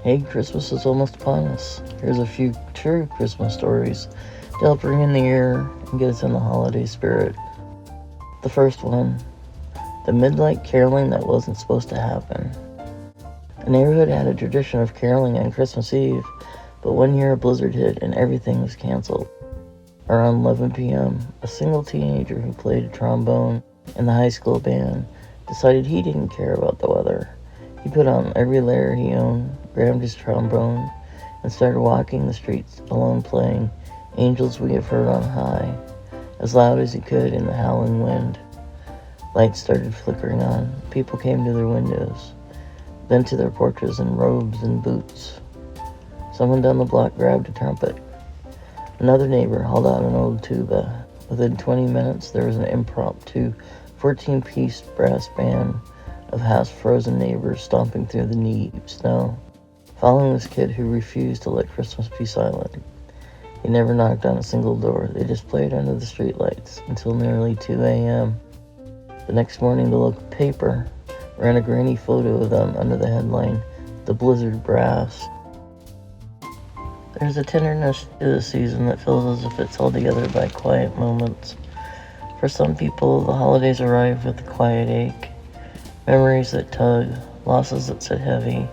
Hey, Christmas is almost upon us. Here's a few true Christmas stories to help bring in the year and get us in the holiday spirit. The first one, the midnight caroling that wasn't supposed to happen. The neighborhood had a tradition of caroling on Christmas Eve, but one year a blizzard hit and everything was canceled. Around 11 p.m., a single teenager who played a trombone in the high school band decided he didn't care about the weather. He put on every layer he owned, grabbed his trombone, and started walking the streets alone playing Angels We Have Heard on High, as loud as he could in the howling wind. Lights started flickering on. People came to their windows, then to their porches in robes and boots. Someone down the block grabbed a trumpet. Another neighbor hauled out an old tuba. Within 20 minutes, there was an impromptu 14-piece brass band of half-frozen neighbors stomping through the knee-deep snow, following this kid who refused to let Christmas be silent. He never knocked on a single door. They just played under the streetlights until nearly 2 a.m. The next morning, the local paper ran a grainy photo of them under the headline, "The Blizzard Brass." There's a tenderness to the season that feels as if it's held together by quiet moments. For some people, the holidays arrive with a quiet ache, memories that tug, losses that sit heavy,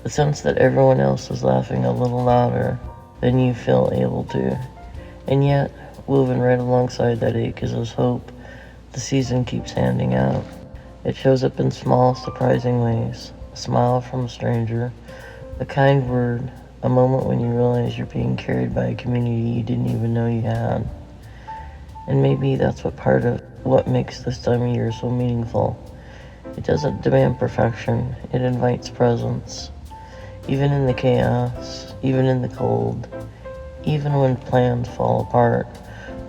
the sense that everyone else is laughing a little louder than you feel able to. And yet, woven right alongside that ache is this hope the season keeps handing out. It shows up in small, surprising ways. A smile from a stranger, a kind word, a moment when you realize you're being carried by a community you didn't even know you had. And maybe that's part of what makes this time of year so meaningful. It doesn't demand perfection, it invites presence. Even in the chaos, even in the cold, even when plans fall apart,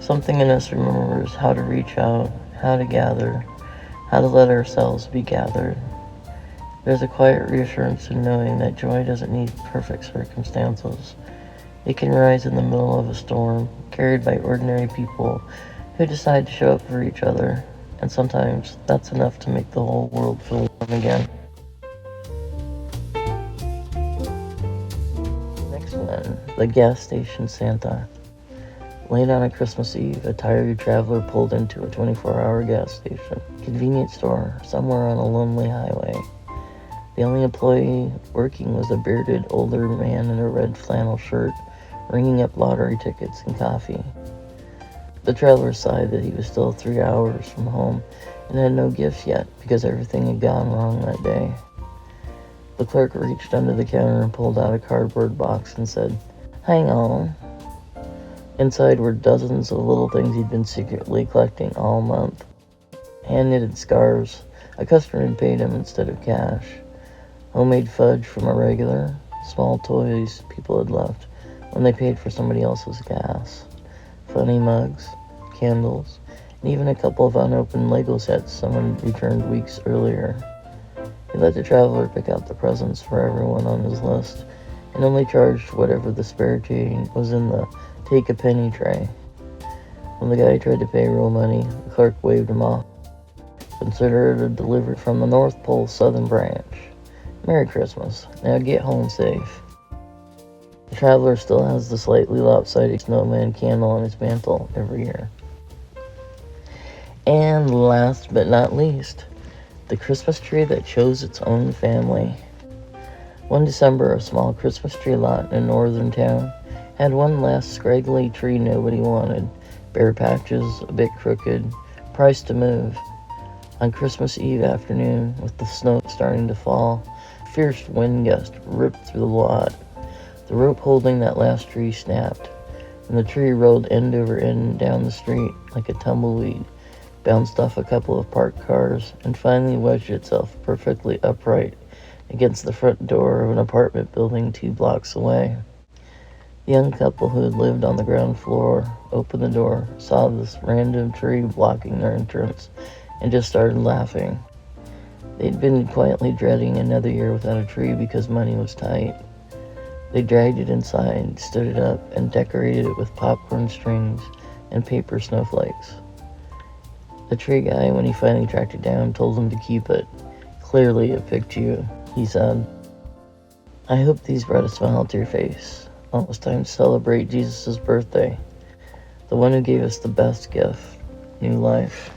something in us remembers how to reach out, how to gather, how to let ourselves be gathered. There's a quiet reassurance in knowing that joy doesn't need perfect circumstances. It can rise in the middle of a storm, carried by ordinary people who decide to show up for each other, and sometimes that's enough to make the whole world feel warm again. Next one, the gas station Santa. Late on a Christmas Eve, a tired traveler pulled into a 24-hour gas station, convenience store, somewhere on a lonely highway. The only employee working was a bearded, older man in a red flannel shirt, ringing up lottery tickets and coffee. The traveler sighed that he was still 3 hours from home and had no gifts yet because everything had gone wrong that day. The clerk reached under the counter and pulled out a cardboard box and said, "Hang on." Inside were dozens of little things he'd been secretly collecting all month. Hand-knitted scarves. A customer had paid him instead of cash. Homemade fudge from a regular. Small toys people had left when they paid for somebody else's gas. Funny mugs, candles, and even a couple of unopened Lego sets someone returned weeks earlier. He let the traveler pick out the presents for everyone on his list and only charged whatever the spare change was in the take a penny tray. When the guy tried to pay real money, the clerk waved him off. Consider it a delivery from the North Pole Southern Branch. Merry Christmas. Now get home safe. The traveler still has the slightly lopsided snowman candle on his mantle every year. And last but not least, the Christmas tree that chose its own family. One December, a small Christmas tree lot in a northern town had one last scraggly tree nobody wanted, bare patches, a bit crooked, priced to move. On Christmas Eve afternoon, with the snow starting to fall, a fierce wind gust ripped through the lot. The rope holding that last tree snapped, and the tree rolled end over end down the street like a tumbleweed, bounced off a couple of parked cars, and finally wedged itself perfectly upright against the front door of an apartment building 2 blocks away. The young couple who had lived on the ground floor opened the door, saw this random tree blocking their entrance, and just started laughing. They'd been quietly dreading another year without a tree because money was tight. They dragged it inside, stood it up, and decorated it with popcorn strings and paper snowflakes. The tree guy, when he finally tracked it down, told them to keep it. "Clearly it picked you," he said. I hope these brought a smile to your face. Almost time to celebrate Jesus' birthday, the one who gave us the best gift, new life.